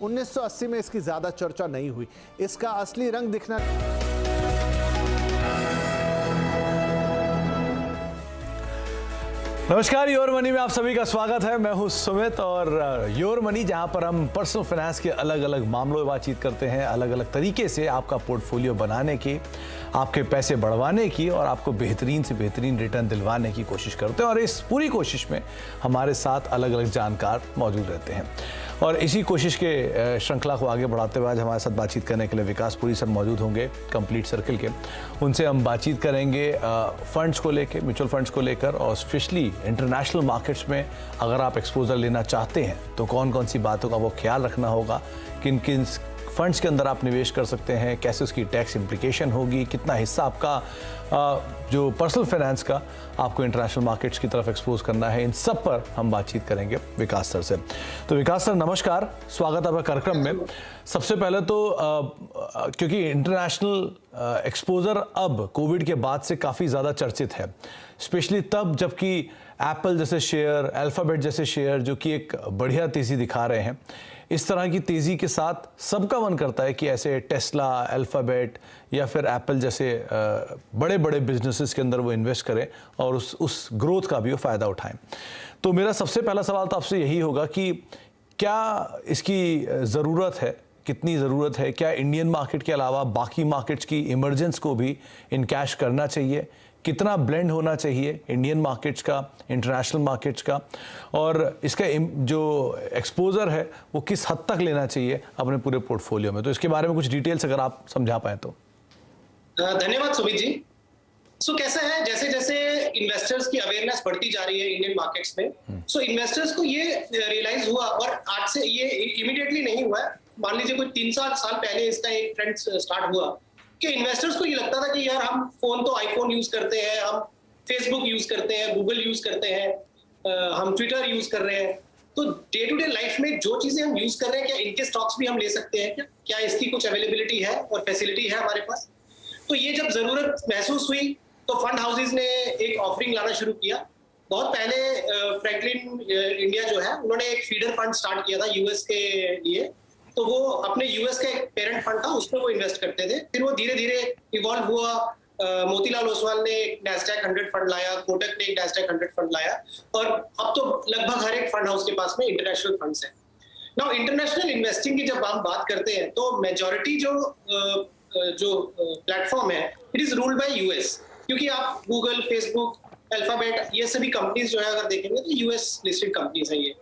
1980 में इसकी ज्यादा चर्चा नहीं हुई। इसका असली रंग दिखना नमस्कार, योर मनी में आप सभी का स्वागत है। मैं हूं सुमित और योर मनी, जहां पर हम पर्सनल फाइनेंस के अलग अलग मामलों में बातचीत करते हैं, अलग अलग तरीके से आपका पोर्टफोलियो बनाने की, आपके पैसे बढ़वाने की और आपको बेहतरीन से बेहतरीन रिटर्न दिलवाने की कोशिश करते हैं। और इस पूरी कोशिश में हमारे साथ अलग अलग जानकार मौजूद रहते हैं और इसी कोशिश के श्रृंखला को आगे बढ़ाते हुए आज हमारे साथ बातचीत करने के लिए विकास पुरी सर मौजूद होंगे, कंप्लीट सर्किल के। उनसे हम बातचीत करेंगे फंड्स को लेकर, म्यूचुअल फंड्स को लेकर, और स्पेशली इंटरनेशनल मार्केट्स में अगर आप एक्सपोजर लेना चाहते हैं तो कौन कौन सी बातों का वो ख्याल रखना होगा, किन किन फंड्स के अंदर आप निवेश कर सकते हैं, कैसे उसकी टैक्स इम्प्लीकेशन होगी, कितना हिस्सा आपका जो पर्सनल फाइनेंस का आपको इंटरनेशनल मार्केट्स की तरफ एक्सपोज करना है, इन सब पर हम बातचीत करेंगे विकास सर से। तो विकास सर नमस्कार, स्वागत आपका कार्यक्रम में। सबसे पहले तो क्योंकि इंटरनेशनल एक्सपोजर अब कोविड के बाद से काफ़ी ज़्यादा चर्चित है, स्पेशली तब जबकि एप्पल जैसे शेयर, अल्फ़ाबेट जैसे शेयर जो कि एक बढ़िया तेज़ी दिखा रहे हैं, इस तरह की तेज़ी के साथ सबका मन करता है कि ऐसे टेस्ला, अल्फ़ाबेट या फिर एप्पल जैसे बड़े बड़े बिजनेसेस के अंदर वो इन्वेस्ट करें और उस ग्रोथ का भी वो फ़ायदा उठाएं। तो मेरा सबसे पहला सवाल तो आपसे यही होगा कि क्या इसकी ज़रूरत है, कितनी ज़रूरत है, क्या इंडियन मार्केट के अलावा बाकी मार्केट्स की इमर्जेंस को भी इनकैश करना चाहिए, कितना ब्लेंड होना चाहिए इंडियन मार्केट्स का, इंटरनेशनल मार्केट्स का, और इसका जो एक्सपोजर है वो किस हद तक लेना चाहिए अपने पूरे पोर्टफोलियो में। तो इसके बारे में कुछ डिटेल्स अगर आप समझा पाए तो। धन्यवाद सुमित जी। कैसा है, जैसे जैसे इन्वेस्टर्स की अवेयरनेस बढ़ती जा रही है इंडियन मार्केट्स में, इन्वेस्टर्स को ये रियलाइज हुआ, और आज से ये इमीडिएटली नहीं हुआ है, मान लीजिए कोई 3-4 साल पहले इसका एक ट्रेंड स्टार्ट हुआ कि इन्वेस्टर्स को ये लगता था कि यार हम फोन तो आईफोन यूज करते हैं, हम फेसबुक यूज करते हैं, गूगल यूज करते हैं, हम ट्विटर यूज कर रहे हैं, तो डे टू डे लाइफ में जो चीजें हम यूज कर रहे हैं, क्या इनके स्टॉक्स भी हम ले सकते हैं, क्या इसकी कुछ अवेलेबिलिटी है और फैसिलिटी है हमारे पास। तो ये जब जरूरत महसूस हुई तो फंड हाउसेज ने एक ऑफरिंग लाना शुरू किया। बहुत पहले फ्रैंकलिन इंडिया जो है, उन्होंने एक फीडर फंड स्टार्ट किया था यूएस के लिए, तो वो अपने यूएस का एक पेरेंट फंड था, उसमें वो इन्वेस्ट करते थे। फिर वो धीरे धीरे इवॉल्व हुआ। मोतीलाल ओसवाल ने एक नैस्डैक 100 फंड लाया, कोटक ने एक नैस्डैक 100 फंड लाया, और अब तो लगभग हर एक फंड हाउस के पास में इंटरनेशनल फंड्स हैं। नाउ इंटरनेशनल इन्वेस्टिंग की जब हम बात करते हैं तो मेजॉरिटी जो प्लेटफॉर्म है, it is ruled by US, क्योंकि आप गूगल, फेसबुक, अल्फाबेट, ये सभी कंपनीज जो है अगर देखेंगे तो यूएस लिस्टेड कंपनीज है ये।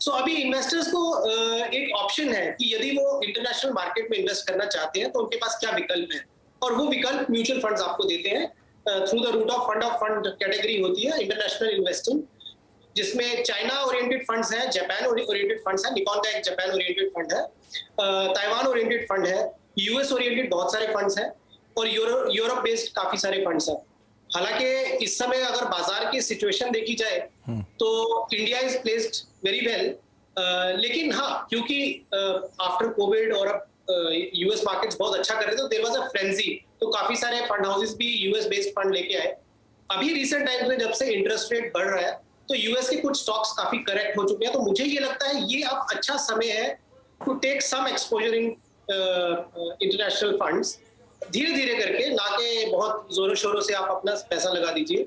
अभी इन्वेस्टर्स को एक ऑप्शन है कि यदि वो इंटरनेशनल मार्केट में इन्वेस्ट करना चाहते हैं तो उनके पास क्या विकल्प है, और वो विकल्प म्यूचुअल फंड्स आपको देते हैं through the route of fund category होती है इंटरनेशनल इन्वेस्टिंग, जिसमें चाइना ओरिएंटेड फंड्स हैं, जापान ओरिएंटेड फंड्स हैं, निकॉन का एक जापान ओरिएंटेड फंड है, ताइवान ओरिएंटेड फंड है, यूएस ओरिएंटेड बहुत सारे फंड्स हैं, और यूरोप बेस्ड काफी सारे फंड्स हैं। हालांकि इस समय अगर बाजार की सिचुएशन देखी जाए तो India is placed very well, लेकिन हाँ, क्योंकि आफ्टर कोविड और अब यूएस मार्केट्स बहुत अच्छा कर रहे थे, तो देयर वाज अ फ्रेंजी, तो काफी सारे फंड हाउसेस भी यूएस बेस्ड फंड लेके आए। अभी रिसेंट टाइम्स में जब से इंटरेस्ट रेट बढ़ रहा है तो यूएस के कुछ स्टॉक्स काफी करेक्ट हो चुके हैं, तो मुझे ये लगता है ये अब अच्छा समय है to take some exposure in international funds, धीरे धीरे करके, ना कि बहुत जोरों शोरों से आप अपना पैसा लगा दीजिए।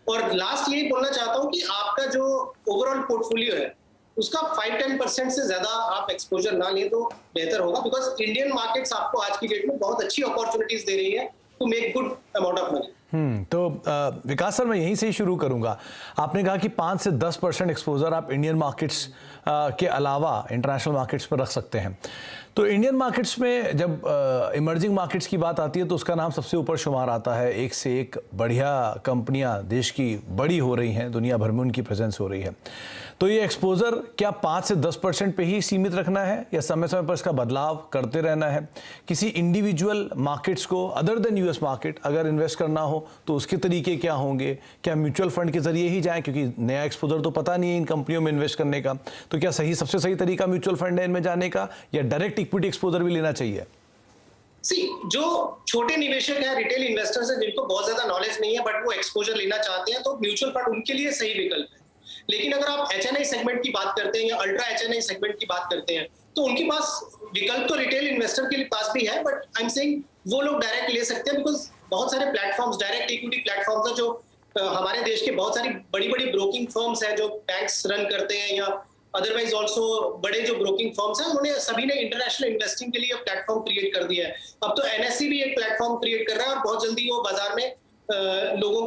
और लास्ट यही बोलना चाहता हूँ कि आपका जो ओवरऑल पोर्टफोलियो है उसका 5-10% से ज्यादा आप एक्सपोजर ना लें तो बेहतर होगा, बिकॉज इंडियन मार्केट्स आपको आज की डेट में बहुत अच्छी अपॉर्चुनिटीज दे रही है to make good amount of money. तो विकास सर, मैं यहीं से ही शुरू करूंगा। आपने कहा कि 5 से 10% एक्सपोजर आप इंडियन मार्केट्स के अलावा इंटरनेशनल मार्केट्स पर रख सकते हैं। तो इंडियन मार्केट्स में जब इमर्जिंग मार्केट्स की बात आती है तो उसका नाम सबसे ऊपर शुमार आता है। एक से एक बढ़िया कंपनियां देश की बड़ी हो रही हैं, दुनिया भर में उनकी प्रेजेंस हो रही है। तो ये एक्सपोजर क्या 5 से 10% पे ही सीमित रखना है या समय समय पर इसका बदलाव करते रहना है? किसी इंडिविजुअल मार्केट्स को अदर देन यूएस मार्केट अगर इन्वेस्ट करना हो तो उसके तरीके क्या होंगे? क्या म्यूचुअल फंड के जरिए ही जाएं, क्योंकि नया एक्सपोजर तो पता नहीं है इन कंपनियों में इन्वेस्ट करने का, तो क्या सबसे सही तरीका म्यूचुअल फंड है इनमें जाने का, या डायरेक्ट इक्विटी एक्सपोजर भी लेना चाहिए? जो छोटे निवेशक हैं, रिटेल इन्वेस्टर्स हैं, जिनको बहुत ज्यादा नॉलेज नहीं है बट वो एक्सपोजर लेना चाहते हैं, तो म्यूचुअल फंड उनके लिए सही विकल्प है। लेकिन अगर आप HNI सेगमेंट की बात करते हैं या अल्ट्रा HNI सेगमेंट की बात करते हैं तो उनके पास विकल्प तो रिटेल इन्वेस्टर के पास भी है, बट आई एम सेइंग वो लोग डायरेक्ट ले सकते हैं, बिकॉज बहुत सारे प्लेटफॉर्म्स, डायरेक्ट इक्विटी प्लेटफॉर्म्स है जो हमारे देश के बहुत सारी बड़ी बड़ी ब्रोकिंग फर्म्स हैं जो बैंक्स रन करते हैं या अदरवाइज ऑल्सो बड़े जो ब्रोकिंग फर्म्स हैं उन्होंने सभी ने इंटरनेशनल इन्वेस्टिंग के लिए प्लेटफॉर्म क्रिएट कर दिया है। अब तो NSE भी एक प्लेटफॉर्म क्रिएट कर रहा है और बहुत जल्दी वो बाजार में लोगों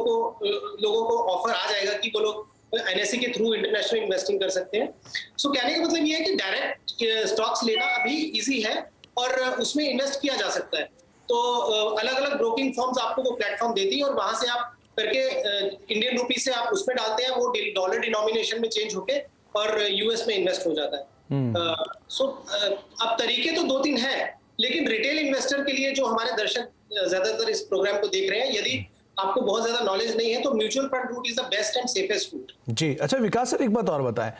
को ऑफर आ जाएगा कि वो लोग NSE के थ्रू इंटरनेशनल इन्वेस्टिंग कर सकते हैं। सो कहने का मतलब ये है कि डायरेक्ट स्टॉक्स लेना अभी इजी है और उसमें इन्वेस्ट किया जा सकता है। तो अलग अलग ब्रोकिंग फर्म्स आपको वो प्लेटफॉर्म देती है और वहां से आप करके इंडियन रुपी से आप उसमें डालते हैं, वो डॉलर डिनोमिनेशन में चेंज होके और यूएस में इन्वेस्ट हो जाता है। अब तरीके तो 2-3 हैं, लेकिन रिटेल इन्वेस्टर के लिए जो हमारे दर्शक ज्यादातर इस प्रोग्राम को देख रहे हैं, यदि आपको बहुत ज्यादा नॉलेज नहीं है तो mutual fund route is the best and safest route. जी अच्छा विकास सर, एक बात और बताएं,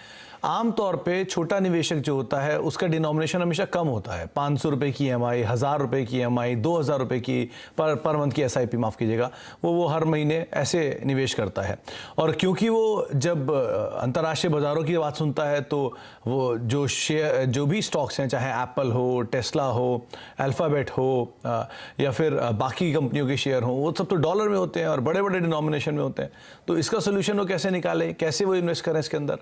आमतौर पे छोटा निवेशक जो होता है उसका डिनोमिनेशन हमेशा कम होता है, 500 रुपए की EMI, 1000 रुपए की EMI, 2000 रुपए की पर मंथ की SIP, माफ़ कीजिएगा, वो हर महीने ऐसे निवेश करता है। और क्योंकि वो जब अंतर्राष्ट्रीय बाज़ारों की बात सुनता है तो वो जो भी स्टॉक्स हैं, चाहे एप्पल हो, टेस्ला हो, अल्फ़ाबेट हो या फिर बाकी कंपनियों के शेयर हों, वो सब तो डॉलर में होते हैं और बड़े बड़े डिनोमिनेशन में होते हैं। तो इसका सोल्यूशन वो कैसे निकालें, कैसे वो इन्वेस्ट करें इसके अंदर?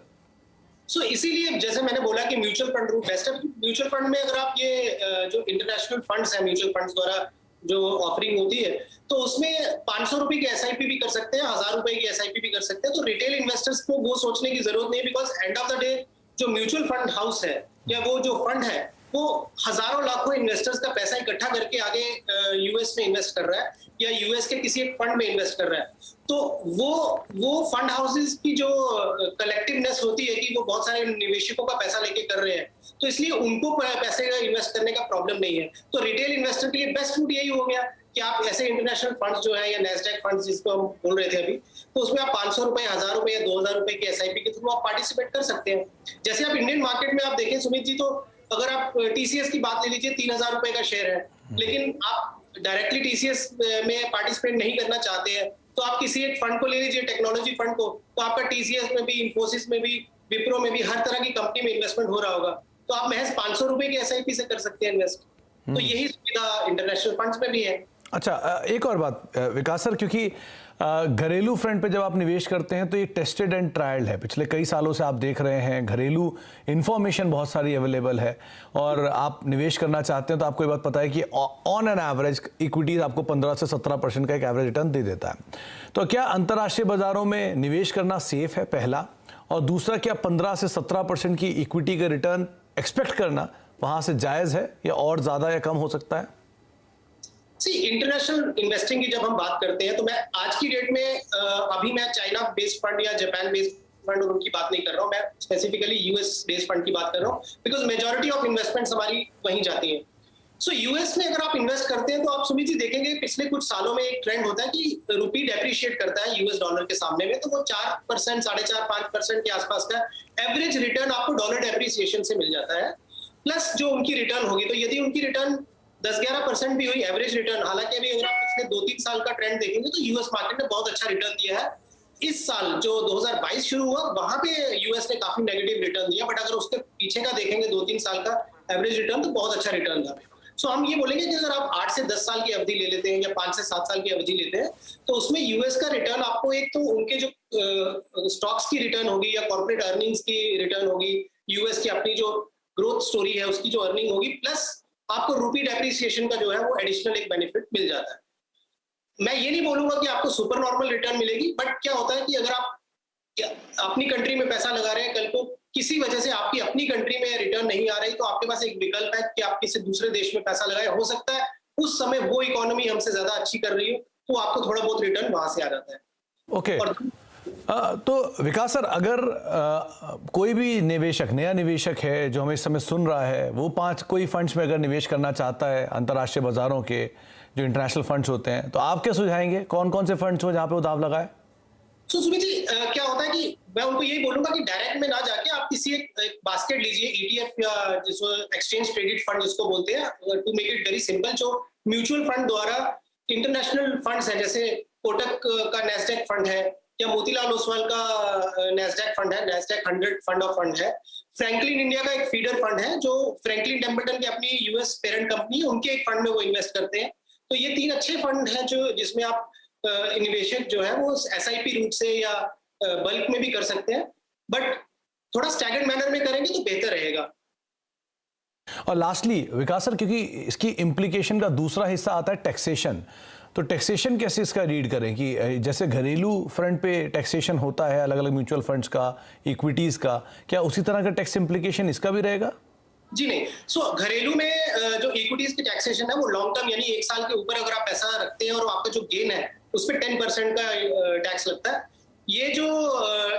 इसीलिए जैसे मैंने बोला कि म्यूचुअल फंड रूट बेस्ट है। म्यूचुअल फंड में अगर आप ये जो इंटरनेशनल फंड्स हैं, म्यूचुअल फंड्स द्वारा जो ऑफरिंग होती है, तो उसमें 500 रुपए की SIP भी कर सकते हैं, 1000 रुपए की SIP भी कर सकते हैं। तो रिटेल इन्वेस्टर्स को वो सोचने की जरूरत नहीं है, because end of the day जो म्यूचुअल फंड हाउस है या वो जो फंड है वो हजारों लाखों इन्वेस्टर्स का पैसा इकट्ठा करके आगे यूएस में इन्वेस्ट कर रहा है या यूएस के किसी एक फंड में इन्वेस्ट कर रहा है। तो वो फंड हाउसेस की जो कलेक्टिवनेस होती है कि वो बहुत सारे निवेशकों का पैसा लेके कर रहे हैं, तो इसलिए उनको पैसे इन्वेस्ट करने का प्रॉब्लम नहीं है। तो रिटेल इन्वेस्टर के लिए बेस्ट रूट यही हो गया कि आप ऐसे इंटरनेशनल फंड्स जो है या नेस्डैक फंड्स जिसको हम बोल रहे थे अभी, तो उसमें आप 500 रुपए, 1000 रुपए या 2000 रुपए की SIP के थ्रू आप पार्टिसिपेट कर सकते हैं। जैसे आप इंडियन मार्केट में आप देखें सुमित जी, तो अगर आप TCS की बात ले लीजिए, 3000 रुपए का शेयर है, लेकिन आप डायरेक्टली TCS में पार्टिसिपेट नहीं करना चाहते हैं तो आप किसी एक फंड को ले लीजिए, टेक्नोलॉजी फंड को, तो आपका TCS में भी, इंफोसिस में भी, विप्रो में भी, हर तरह की कंपनी में इन्वेस्टमेंट हो रहा होगा, तो आप महज 500 रुपए की SIP से कर सकते हैं इन्वेस्ट। तो यही सुविधा इंटरनेशनल फंड्स में भी है। अच्छा एक और बात विकास सर, क्योंकि घरेलू फ्रंट पे जब आप निवेश करते हैं तो ये टेस्टेड एंड ट्रायल्ड है, पिछले कई सालों से आप देख रहे हैं, घरेलू इन्फॉर्मेशन बहुत सारी अवेलेबल है और आप निवेश करना चाहते हैं तो आपको ये बात पता है कि ऑन एन एवरेज इक्विटीज आपको 15 से 17% का एक एवरेज रिटर्न दे देता है। तो क्या अंतर्राष्ट्रीय बाजारों में निवेश करना सेफ है, पहला, और दूसरा क्या 15 से 17% की इक्विटी का रिटर्न एक्सपेक्ट करना वहां से जायज़ है या और ज़्यादा या कम हो सकता है? इंटरनेशनल इन्वेस्टिंग की जब हम बात करते हैं तो मैं आज की डेट में अभी मैं चाइना बेस्ड फंड या जापान बेस्ड फंड और उनकी बात नहीं कर रहा हूं, मैं स्पेसिफिकली US बेस्ड फंड की बात कर रहा हूं, बिकॉज मेजॉरिटी ऑफ इन्वेस्टमेंट्स हमारी वहीं जाती हैं। US में अगर आप इन्वेस्ट करते हैं तो आप सुमित जी देखेंगे पिछले कुछ सालों में एक ट्रेंड होता है कि रुपी डेप्रिशिएट करता है US डॉलर के सामने में, तो वो 4%, 4.5% के आसपास का एवरेज रिटर्न आपको डॉलर डेप्रिसिएशन से मिल जाता है, प्लस जो उनकी रिटर्न होगी। तो यदि उनकी रिटर्न 10-11% भी हुई एवरेज रिटर्न, हालांकि अभी अगर आप पिछले 2-3 साल का ट्रेंड देखेंगे तो US मार्केट ने बहुत अच्छा रिटर्न दिया है। इस साल जो 2022 शुरू हुआ वहां पे US ने काफी नेगेटिव रिटर्न दिया, बट अगर उसके पीछे का देखेंगे 2-3 साल का एवरेज रिटर्न तो बहुत अच्छा रिटर्न था। सो हम ये बोलेंगे कि अगर आप 8 से 10 साल की अवधि ले लेते हैं या 5 से 7 साल की अवधि लेते हैं तो उसमें US का रिटर्न आपको एक तो उनके जो स्टॉक्स की रिटर्न होगी या कॉर्पोरेट अर्निंग्स की रिटर्न होगी, US की अपनी जो ग्रोथ स्टोरी है उसकी जो अर्निंग होगी, प्लस आपको रुपी डेप्रिसिएशन का जो है वो एडिशनल एक बेनिफिट मिल जाता है। मैं ये नहीं बोलूंगा कि आपको सुपर नॉर्मल रिटर्न मिलेगी, बट क्या होता है कि अगर आप अपनी कंट्री में पैसा लगा रहे हैं, कल को किसी वजह से आपकी अपनी कंट्री में रिटर्न नहीं आ रही, तो आपके पास एक विकल्प है कि आप किसी दूसरे देश में पैसा लगाए। हो सकता है उस समय वो इकोनॉमी हमसे ज्यादा अच्छी कर रही हो तो आपको थोड़ा बहुत रिटर्न वहां से आ जाता है। ओके तो विकास सर, अगर कोई भी निवेशक, नया निवेशक है जो हमें इस समय सुन रहा है, वो कोई फंड्स में अगर निवेश करना चाहता है अंतर्राष्ट्रीय बाजारों के जो इंटरनेशनल फंड्स होते हैं, तो आप क्या सुझाएंगे, कौन कौन से फंड्स हो जहां पे वो दाव लगाए? सुमित जी, क्या होता है कि मैं उनको यही बोलूंगा कि डायरेक्ट में ना जाके आप किसी एक बास्केट लीजिए, ETF या जिसको एक्सचेंज ट्रेडेड फंड जिसको बोलते हैं, to make it very simple, जो म्यूचुअल फंड द्वारा इंटरनेशनल फंड्स है, जैसे कोटक का नेस्डेक फंड है या मोतीलाल ओसवाल का नैस्डैक फंड है, नैस्डैक 100 फंड ऑफ फंड है। फ्रैंकलिन इंडिया का एक फीडर फंड है जो फ्रैंकलिन टेम्पल्टन की अपनी यूएस पेरेंट कंपनी है, उनके एक फंड में वो इन्वेस्ट करते हैं। तो ये 3 अच्छे फंड हैं जो जिसमें आप निवेशक जो है वो एसआईपी रूट से या बल्क में भी कर सकते हैं, बट थोड़ा स्टैगर्ड मैनर में करेंगे तो बेहतर रहेगा। और लास्टली विकास सर, क्योंकि इसकी इम्प्लीकेशन का दूसरा हिस्सा आता है टैक्सेशन, तो टैक्सेशन कैसे इसका रीड करें कि जैसे घरेलू फ्रंट पे टैक्सेशन होता है अलग अलग म्यूचुअल फंड्स का, इक्विटीज का, क्या उसी तरह का टैक्स इम्प्लीकेशन इसका भी रहेगा? जी नहीं, घरेलू में जो इक्विटीज की टैक्सेशन है वो लॉन्ग टर्म यानी 1 साल के ऊपर अगर आप पैसा रखते हैं और आपका जो गेन है उस पर 10% का टैक्स लगता है। ये जो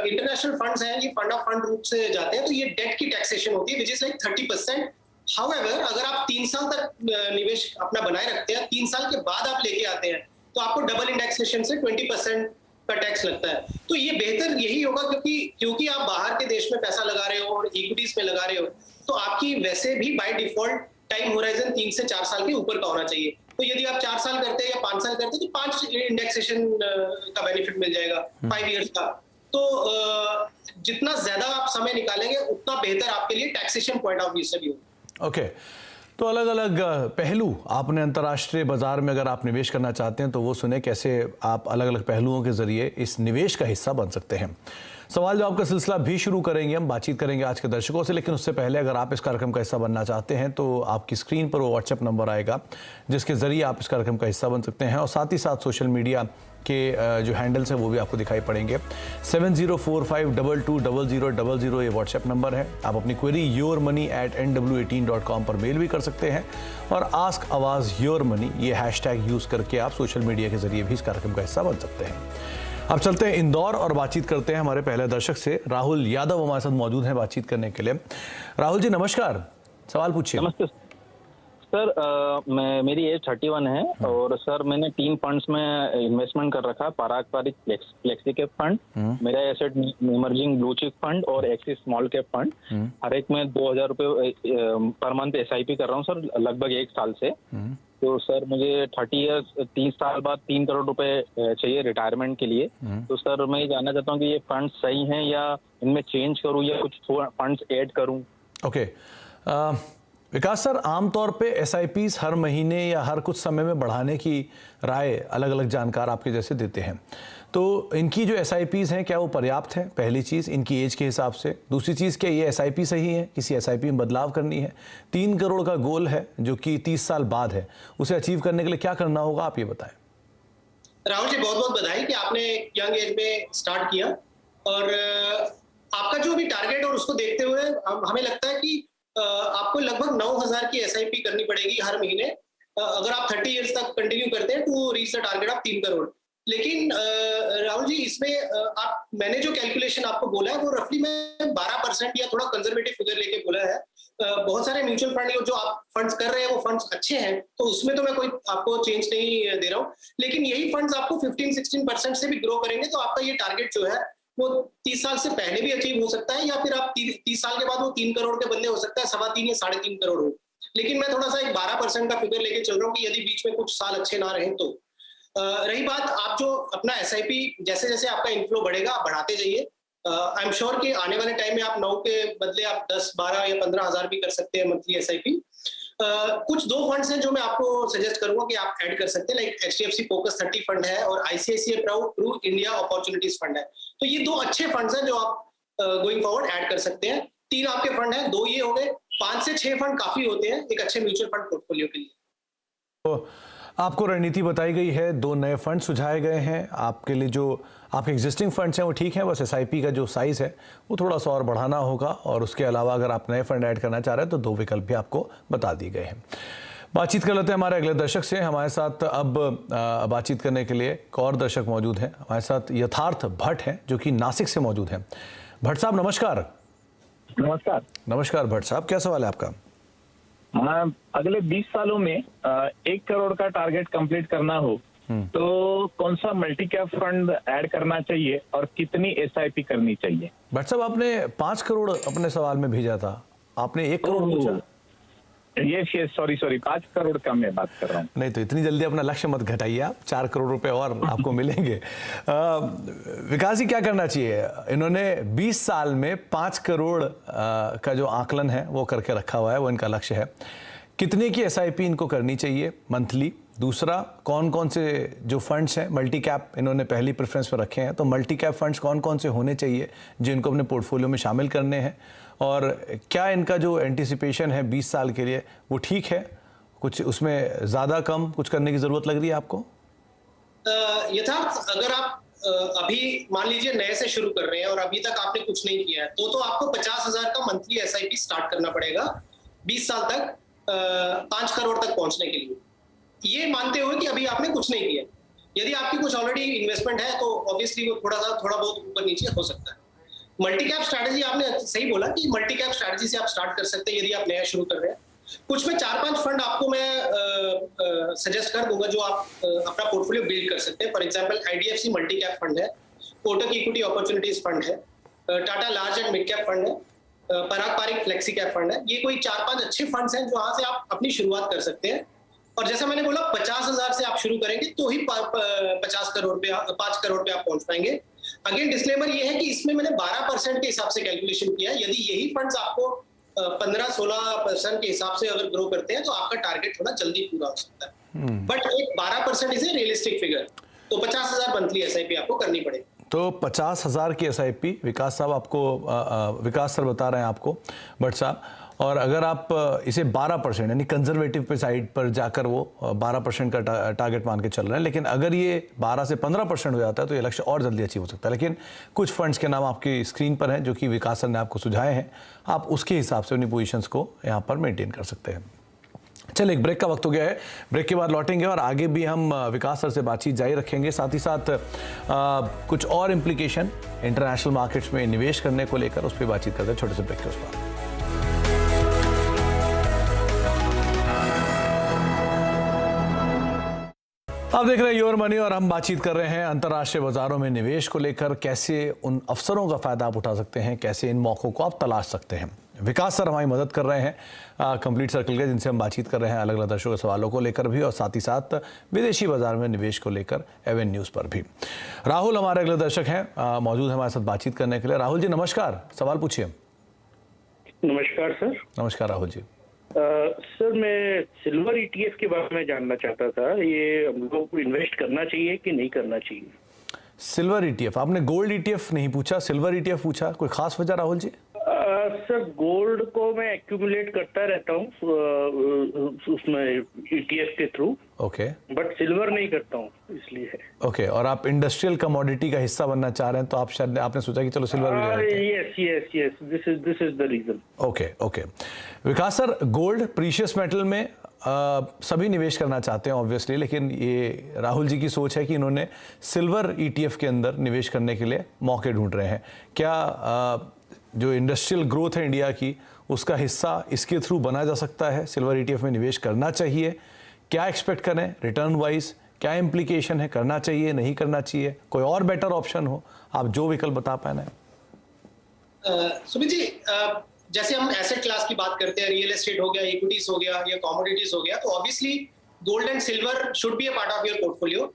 इंटरनेशनल फंड्स हैं ये फंड ऑफ फंड रूप से जाते हैं, तो ये डेट की टैक्सेशन होती है विच इज लाइक 30%। हाउएवर अगर आप 3 साल तक निवेश अपना बनाए रखते हैं, 3 साल के बाद आप लेके आते हैं तो आपको डबल इंडेक्सेशन से 20% का टैक्स लगता है। तो ये बेहतर यही होगा क्योंकि आप बाहर के देश में पैसा लगा रहे हो और इक्विटीज में लगा रहे हो, तो आपकी वैसे भी बाय डिफॉल्ट टाइम होराइजन 3 से 4 साल के ऊपर का होना चाहिए। तो यदि आप 4 साल करते हैं या 5 साल करते हैं तो 5 इंडेक्सेशन का बेनिफिट मिल जाएगा 5 इयर्स का। तो जितना ज्यादा आप समय निकालेंगे उतना बेहतर आपके लिए टैक्सेशन पॉइंट ऑफ व्यू से भी होगा। ओके, तो अलग अलग पहलू आपने अंतर्राष्ट्रीय बाजार में अगर आप निवेश करना चाहते हैं तो वो सुने कैसे आप अलग अलग पहलुओं के जरिए इस निवेश का हिस्सा बन सकते हैं। सवाल जवाब का सिलसिला भी शुरू करेंगे, हम बातचीत करेंगे आज के दर्शकों से, लेकिन उससे पहले अगर आप इस कार्यक्रम का हिस्सा बनना चाहते हैं तो आपकी स्क्रीन पर वो व्हाट्सएप नंबर आएगा जिसके जरिए आप इस कार्यक्रम का हिस्सा बन सकते हैं, और साथ ही साथ सोशल मीडिया के जो हैंडल्स हैं वो भी आपको दिखाई पड़ेंगे। 7045220000 ये व्हाट्सएप नंबर है। आप अपनी क्वेरी yourmoney@nw18.com पर मेल भी कर सकते हैं, और आस्क आवाज योर मनी ये हैशटैग यूज करके आप सोशल मीडिया के जरिए भी इस कार्यक्रम का हिस्सा बन सकते हैं। अब चलते हैं इंदौर और बातचीत करते हैं हमारे पहले दर्शक से। राहुल यादव हमारे साथ मौजूद हैं बातचीत करने के लिए। राहुल जी नमस्कार, सवाल पूछिए। नमस्ते सर, मेरी एज 31 है और सर मैंने 3 फंड्स में इन्वेस्टमेंट कर रखा है। पारंपरिक फ्लेक्सी कैप फंड, मेरा asset emerging blue chip fund और एक्सिस स्मॉल कैप फंड। हर एक में 2000 रुपये पर मंथ एसआईपी कर रहा हूँ सर लगभग 1 साल से। तो सर मुझे 30 साल बाद 3 करोड़ रुपए चाहिए रिटायरमेंट के लिए। तो सर मैं ये जानना चाहता हूँ कि ये फंड सही हैं या इनमें चेंज करूँ या कुछ फंड्स ऐड करूँ? ओके, विकास सर, आमतौर पे एसआईपीज हर महीने या हर कुछ समय में बढ़ाने की राय अलग अलग जानकार आपके जैसे देते हैं, तो इनकी जो एसआईपीज हैं क्या वो पर्याप्त हैं? पहली चीज़ इनकी एज के हिसाब से। दूसरी चीज़ क्या ये एसआईपी सही है, किसी एसआईपी में बदलाव करनी है? 3 करोड़ का गोल है जो कि 30 साल बाद है, उसे अचीव करने के लिए क्या करना होगा, आप ये बताएं। राहुल जी बहुत बहुत बधाई कि आपने यंग एज में स्टार्ट किया, और आपका जो भी टारगेट और उसको देखते हुए हमें लगता है कि आपको लगभग 9000 की एसआईपी करनी पड़ेगी हर महीने अगर आप 30 इयर्स तक कंटिन्यू करते हैं to reach the target of 3 crore. लेकिन राहुल जी इसमें मैंने जो कैलकुलेशन आपको बोला है वो रफली मैं 12% या थोड़ा कंजर्वेटिव फिगर लेके बोला है। बहुत सारे म्यूचुअल फंड जो आप फंड्स कर रहे हैं वो फंड्स अच्छे हैं, तो उसमें तो मैं कोई आपको चेंज नहीं दे रहा हूँ, लेकिन यही फंड्स आपको 15-16% से भी ग्रो करेंगे तो आपका ये टारगेट जो है वो 30 साल से पहले भी अचीव हो सकता है, या फिर आप 30 साल के बाद वो 3 करोड़ के बदले हो सकता है 3.25 या 3.5 करोड़ हो। लेकिन मैं थोड़ा सा एक 12% का फिगर लेके चल रहा हूँ कि यदि बीच में कुछ साल अच्छे ना रहे तो। रही बात आप जो अपना एसआईपी जैसे जैसे आपका इनफ्लो बढ़ेगा आप बढ़ाते जाइए। आई एम श्योर कि आने वाले टाइम में आप 9 के बदले आप 10, 12 या 15 हजार भी कर सकते हैं मंथली एसआईपी। कुछ 2 फंड्स हैं जो मैं आपको सजेस्ट करूंगा कि आप ऐड कर सकते हैं, लाइक HDFC फोकस 30 फंड है और ICICI Pru India opportunities fund है। तो ये 2 अच्छे फंड्स हैं जो आप गोइंग फॉरवर्ड ऐड कर सकते हैं। 3 आपके फंड हैं, 2 ये हो गए, 5 से 6 फंड काफी होते हैं एक अच्छे म्यूचुअल फंड पोर्टफोलियो के लिए। तो आपको रणनीति बताई गई है, 2 नए फंड सुझाए गए हैं आपके लिए। जो आपके एग्जिस्टिंग फंड्स हैं वो ठीक हैं, बस एसआईपी का जो साइज़ है वो थोड़ा सा और बढ़ाना होगा, और उसके अलावा अगर आप नए फंड ऐड करना चाह रहे हैं तो 2 विकल्प भी आपको बता दिए गए हैं। बातचीत कर लेते हैं हमारे अगले दर्शक से। हमारे साथ अब बातचीत करने के लिए एक और दर्शक मौजूद हैं। हमारे साथ यथार्थ भट्ट हैं जो कि नासिक से मौजूद हैं। भट्ट साहब नमस्कार। नमस्कार। नमस्कार भट्ट साहब, क्या सवाल है आपका? हाँ, अगले 20 सालों में 1 करोड़ का टारगेट कंप्लीट करना हो तो कौन सा मल्टी कैप फंड ऐड करना चाहिए और कितनी एसआईपी करनी चाहिए? भट्ट साहब आपने 5 करोड़ अपने सवाल में भेजा था, आपने 1 करोड़ पूछा। यस यस, सॉरी 5 करोड़ का मैं बात कर रहा हूँ। नहीं तो इतनी जल्दी अपना लक्ष्य मत घटाइए आप, 4 करोड़ रुपए और आपको मिलेंगे। विकास जी क्या करना चाहिए? इन्होंने 20 साल में 5 करोड़ का जो आकलन है वो करके रखा हुआ है, वो इनका लक्ष्य है। कितने की एसआईपी इनको करनी चाहिए मंथली? दूसरा, कौन कौन से जो फंड्स हैं, मल्टी कैप इन्होंने पहली प्रेफरेंस पर रखे हैं, तो मल्टी कैप फंड्स कौन कौन से होने चाहिए जो इनको अपने पोर्टफोलियो में शामिल करने हैं, और क्या इनका जो एंटिसिपेशन है 20 साल के लिए वो ठीक है? कुछ उसमें ज़्यादा कम कुछ करने की ज़रूरत लग रही है आपको? यथार्थ अगर आप अभी मान लीजिए नए से शुरू कर रहे हैं और अभी तक आपने कुछ नहीं किया है तो आपको 50,000 का मंथली एसआईपी स्टार्ट करना पड़ेगा 20 साल तक 5 करोड़ तक पहुंचने के लिए, ये मानते हुए कि अभी आपने कुछ नहीं किया। यदि आपकी कुछ ऑलरेडी इन्वेस्टमेंट है तो ऑब्वियसली वो थोड़ा बहुत ऊपर नीचे हो सकता है। मल्टी कैप स्ट्रैटेजी, आपने सही बोला कि मल्टी कैप स्ट्रैटेजी से आप स्टार्ट कर सकते हैं यदि आप नया शुरू कर रहे हैं। कुछ में 4-5 फंड आपको मैं सजेस्ट कर दूंगा जो आप अपना पोर्टफोलियो बिल्ड कर सकते हैं। For example IDFC multi cap fund है, कोटक इक्विटी अपॉर्चुनिटीज फंड है, Tata large and mid cap fund है, पराग पारिक फ्लेक्सी कैप फंड है। ये कोई 4-5 अच्छे फंड्स हैं जहां से आप अपनी शुरुआत कर सकते हैं। और जैसा मैंने बोला 50,000 से आप शुरू करेंगे तो ही 5 करोड़ पे आप पहुंच पाएंगे। अगेन डिस्क्लेमर ये है कि इसमें मैंने 12% के हिसाब से कैलकुलेशन किया है। यदि यही फंड्स आपको 15-16% के हिसाब से अगर ग्रो करते हैं तो आपका टारगेट थोड़ा जल्दी पूरा हो सकता है। बट एक 12% इज ए रियलिस्टिक फिगर, तो 50,000 मंथली एसआईपी आपको करनी पड़ेगी। तो 50,000 की एसआईपी विकास साहब आपको विकास सर बता रहे हैं आपको, भट्ट साहब, और अगर आप इसे 12% यानी कंजर्वेटिव पे साइड पर जाकर वो 12% का टारगेट मान के चल रहे हैं, लेकिन अगर ये 12 से 15% हो जाता है तो ये लक्ष्य और जल्दी अचीव हो सकता है। लेकिन कुछ फंड्स के नाम आपकी स्क्रीन पर हैं जो कि विकास सर ने आपको सुझाए हैं, आप उसके हिसाब से अपनी पोजीशंस को यहाँ पर मेंटेन कर सकते हैं। चलिए, एक ब्रेक का वक्त हो गया है, ब्रेक के बाद लौटेंगे और आगे भी हम विकास सर से बातचीत जारी रखेंगे। साथ ही साथ कुछ और इम्प्लीकेशन इंटरनेशनल मार्केट्स में निवेश करने को लेकर उस पर बातचीत करते हैं छोटे से ब्रेक के उस पर। आप देख रहे हैं योर मनी और हम बातचीत कर रहे हैं अंतर्राष्ट्रीय बाजारों में निवेश को लेकर, कैसे उन अवसरों का फायदा आप उठा सकते हैं, कैसे इन मौकों को आप तलाश सकते हैं। विकास सर हमारी मदद कर रहे हैं कंप्लीट सर्कल के, जिनसे हम बातचीत कर रहे हैं अलग अलग दर्शकों के सवालों को लेकर भी और साथ ही साथ विदेशी बाजार में निवेश को लेकर एवन न्यूज़ पर भी। राहुल हमारे अगले दर्शक हैं, मौजूद हैं हमारे साथ बातचीत करने के लिए। राहुल जी नमस्कार, सवाल पूछिए। नमस्कार सर। नमस्कार राहुल जी। सर मैं सिल्वर ईटीएफ के बारे में जानना चाहता था, ये हम लोग को इन्वेस्ट करना चाहिए कि नहीं करना चाहिए? सिल्वर ईटीएफ, आपने गोल्ड ईटीएफ नहीं पूछा, सिल्वर ईटीएफ पूछा, कोई खास वजह राहुल जी? सर गोल्ड को मैं एक्यूमुलेट करता रहता हूँ उसमें ईटीएफ के थ्रू, ओके, बट सिल्वर नहीं करता हूँ, इसलिए है। ओके, और आप इंडस्ट्रियल कमोडिटी का हिस्सा बनना चाह रहे हैं तो आप शायद आपने सोचा कि चलो सिल्वर भी ले लेते हैं। Yes, this is the reason. Okay. Vikas sir, gold precious metal में सभी निवेश करना चाहते हैं ऑब्वियसली, लेकिन ये राहुल जी की सोच है कि इन्होंने सिल्वर ईटीएफ के अंदर निवेश करने के लिए मौके ढूंढ रहे हैं। क्या जो इंडस्ट्रियल ग्रोथ है इंडिया की उसका हिस्सा इसके थ्रू बना जा सकता है? सिल्वर ईटीएफ में निवेश करना चाहिए? क्या एक्सपेक्ट करें रिटर्न वाइज? क्या इम्प्लीकेशन है, करना चाहिए नहीं करना चाहिए? कोई और बेटर ऑप्शन हो, आप जो विकल्प बता पाए ना। सुमित जी, जैसे हम एसेट क्लास की बात करते हैं, रियल एस्टेट हो गया, इक्विटीज हो गया या कमोडिटीज हो गया, तो obviously gold and silver should be a part of your portfolio.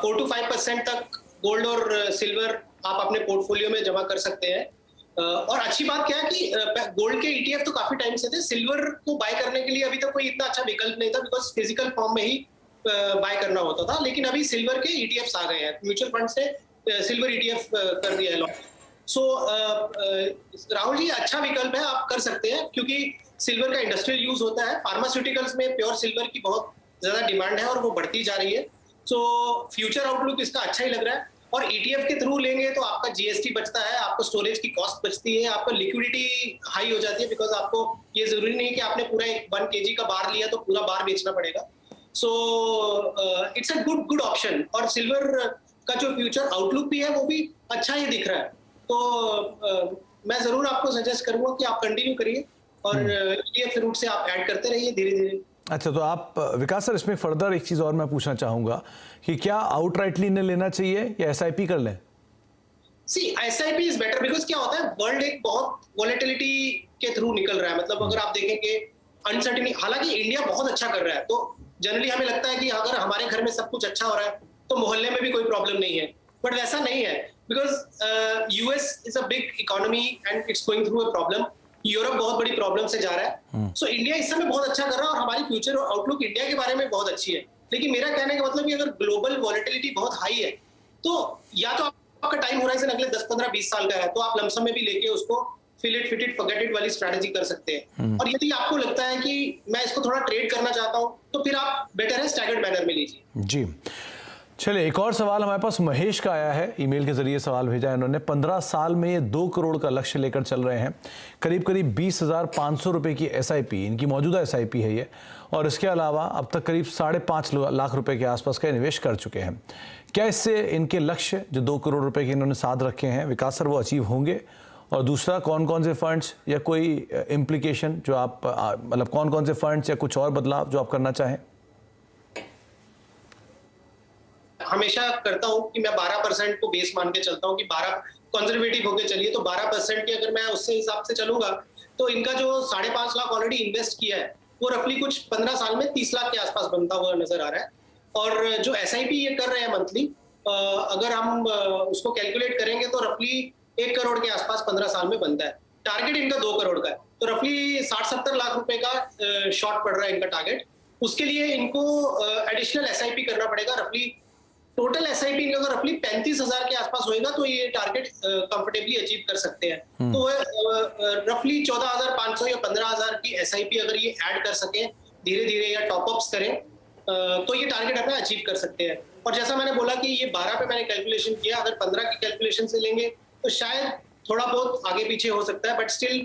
4 to 5% तक गोल्ड और सिल्वर आप अपने पोर्टफोलियो में जमा कर सकते हैं। और अच्छी बात क्या है कि गोल्ड के ईटीएफ तो काफी टाइम से थे, सिल्वर को बाय करने के लिए अभी तक कोई इतना अच्छा विकल्प नहीं था, बिकॉज फिजिकल फॉर्म में ही बाय करना होता था। लेकिन अभी सिल्वर के ईटीएफ्स आ गए हैं, म्यूचुअल फंड से सिल्वर ईटीएफ कर दिया है लॉन्च। सो राहुल जी, अच्छा विकल्प है, आप कर सकते हैं, क्योंकि सिल्वर का इंडस्ट्रियल यूज होता है। फार्मास्यूटिकल्स में प्योर सिल्वर की बहुत ज्यादा डिमांड है और वो बढ़ती जा रही है। सो फ्यूचर आउटलुक इसका अच्छा ही लग रहा है। और ईटीएफ के थ्रू लेंगे तो आपका जीएसटी बचता है, आपको स्टोरेज की कॉस्ट बचती है, आपको लिक्विडिटी हाई हो जाती है, बिकॉज आपको ये जरूरी नहीं है कि आपने पूरा 1 kg का बार लिया तो पूरा बार बेचना पड़ेगा। So it's a good option. और सिल्वर का जो फ्यूचर आउटलुक भी है वो भी अच्छा ही दिख रहा है। तो मैं जरूर आपको सजेस्ट करूंगा कि आप कंटिन्यू करिए और ईटीएफ रूट से आप ऐड करते रहिए धीरे धीरे। अच्छा, तो आप विकास सर इसमें फर्दर एक चीज़ और मैं पूछना चाहूँगा कि क्या आउटराइटली इन्हें लेना चाहिए या एसआईपी कर लें? सी एसआईपी इज बेटर, बिकॉज क्या होता है, वर्ल्ड एक बहुत वॉलेटिलिटी के थ्रू निकल रहा है। मतलब अगर आप देखेंगे अनसर्टेनिटी, हालांकि इंडिया बहुत अच्छा कर रहा है, तो जनरली हमें लगता है कि अगर हमारे घर में सब कुछ अच्छा हो रहा है तो मोहल्ले में भी कोई प्रॉब्लम नहीं है, बट वैसा नहीं है, because US is a big economy and it's going through a problem. Europe बहुत बड़ी प्रॉब्लम से जा रहा है, सो इंडिया इस समय बहुत अच्छा कर रहा है और हमारी फ्यूचर आउटलुक इंडिया के बारे में बहुत अच्छी है। लेकिन मेरा कहने का मतलब कि अगर ग्लोबल वॉलेटिलिटी बहुत हाई है तो या तो आपका टाइम होराइजन अगले 10, 15, 20 साल का है, तो आप लमसम में भी लेके उसको fill it, fit it, forget it वाली स्ट्रैटेजी कर सकते हैं। और यदि आपको लगता है कि मैं इसको थोड़ा ट्रेड करना चाहता हूं तो फिर आप बेटर है स्टैगर्ड मैनर में लीजिए। जी, चलिए एक और सवाल हमारे पास महेश का आया है, ईमेल के जरिए सवाल भेजा है इन्होंने। 15 साल में ये 2 करोड़ का लक्ष्य लेकर चल रहे हैं, करीब करीब 20,500 रुपए की SIP, इनकी मौजूदा SIP है ये, और इसके अलावा अब तक करीब 5.5 लाख रुपए के आसपास का निवेश कर चुके हैं। क्या इससे इनके लक्ष्य जो 2 करोड़ रुपए के इन्होंने साध रखे हैं विकास सर, वो अचीव होंगे? और दूसरा, कौन कौन से फंड्स या कोई इम्प्लीकेशन जो आप मतलब कौन कौन से फंड्स या कुछ और बदलाव जो आप करना चाहें? हमेशा करता हूं कि मैं 12% को बेस मान के चलता हूं कि 12 कंजर्वेटिव होके चलिए, तो 12% की अगर मैं उससे हिसाब से चलूंगा तो इनका जो 5.5 लाख ऑलरेडी इन्वेस्ट किया है वो रफली कुछ 15 साल में 30 लाख के आसपास बनता हुआ नजर आ रहा है। और जो SIP ये कर रहे हैं मंथली, अगर हम उसको कैलकुलेट करेंगे तो रफली 1 करोड़ के आसपास 15 साल में बनता है। टारगेट इनका 2 करोड़ का है, तो रफली 60-70 लाख रुपए का शॉर्ट पड़ रहा है इनका टारगेट। उसके लिए इनको एडिशनल SIP करना पड़ेगा। रफली टोटल SIP इनका अगर रफली 35,000 के आसपास होएगा तो ये टारगेट कंफर्टेबली अचीव कर सकते हैं। तो रफली 14,500 या 15,000 की SIP अगर ये ऐड कर सकें धीरे धीरे या टॉपअप्स करें तो ये टारगेट अपना अचीव कर सकते हैं। और जैसा मैंने बोला कि ये 12 पे मैंने कैलकुलेशन किया, अगर 15 की कैलकुलेशन से लेंगे तो शायद थोड़ा बहुत आगे पीछे हो सकता है, बट स्टिल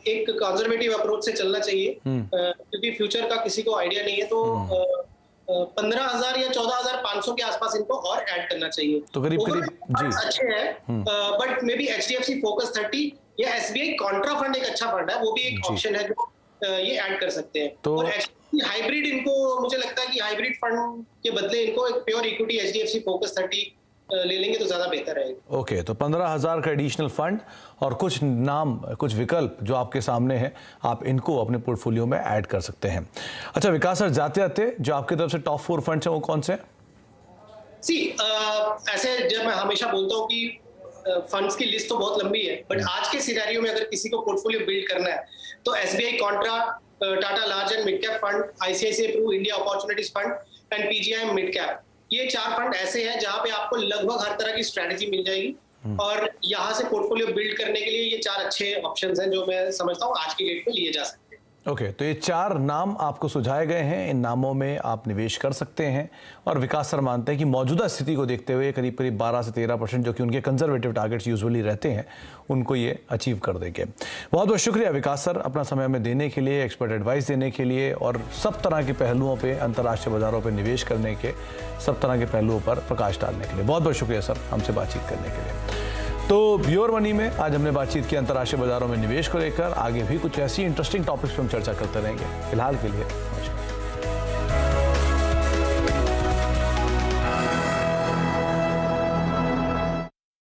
एक कंजर्वेटिव अप्रोच से चलना चाहिए क्योंकि फ्यूचर का किसी को आइडिया नहीं है। तो 15,000 या 14,500 के आसपास इनको और ऐड करना चाहिए। तो करीब जी अच्छे हैं, but may be HDFC focus 30 या SBI कॉन्ट्रा फंड एक अच्छा फंड है, वो भी एक ऑप्शन है जो ये ऐड कर सकते हैं। तो और हाइब्रिड, इनको मुझे लगता है कि हाइब्रिड फंड के बदले इनको एक प्योर इक्विटी HDFC फोकस 30 ले लेंगे तो ज्यादा बेहतर रहेगा। ओके, तो 15,000 का एडिशनल फंड और कुछ नाम, कुछ विकल्प जो आपके सामने हैं, आप इनको अपने पोर्टफोलियो में ऐड कर सकते हैं। अच्छा विकास सर, जाते जाते जो आपकी तरफ से टॉप 4 फंड्स हैं वो कौन से हैं? ऐसे जब मैं हमेशा बोलता हूँ कि फंड्स की लिस्ट तो बहुत लंबी है, बट आज के सिनेरियो में अगर किसी को पोर्टफोलियो बिल्ड करना है तो SBI contra, Tata large and mid cap fund, ICICI Pru India opportunities fund and PGIM mid cap, ये 4 फंड ऐसे हैं जहां पे आपको लगभग हर तरह की स्ट्रेटजी मिल जाएगी और यहाँ से पोर्टफोलियो बिल्ड करने के लिए ये 4 अच्छे ऑप्शंस हैं जो मैं समझता हूँ आज की डेट में लिए जा सकते हैं। ओके, तो ये 4 नाम आपको सुझाए गए हैं, इन नामों में आप निवेश कर सकते हैं और विकास सर मानते हैं कि मौजूदा स्थिति को देखते हुए करीब करीब 12 से 13% जो कि उनके कंजर्वेटिव टारगेट्स यूजुअली रहते हैं उनको ये अचीव कर देंगे। बहुत बहुत शुक्रिया विकास सर अपना समय हमें देने के लिए, एक्सपर्ट एडवाइस देने के लिए और सब तरह के पहलुओं पर, अंतर्राष्ट्रीय बाजारों पर निवेश करने के सब तरह के पहलुओं पर प्रकाश डालने के लिए बहुत बहुत शुक्रिया सर हमसे बातचीत करने के लिए। तो योर मनी में आज हमने बातचीत की अंतर्राष्ट्रीय बाजारों में निवेश को लेकर। आगे भी कुछ ऐसी इंटरेस्टिंग टॉपिक्स पर हम चर्चा करते रहेंगे। फिलहाल के लिए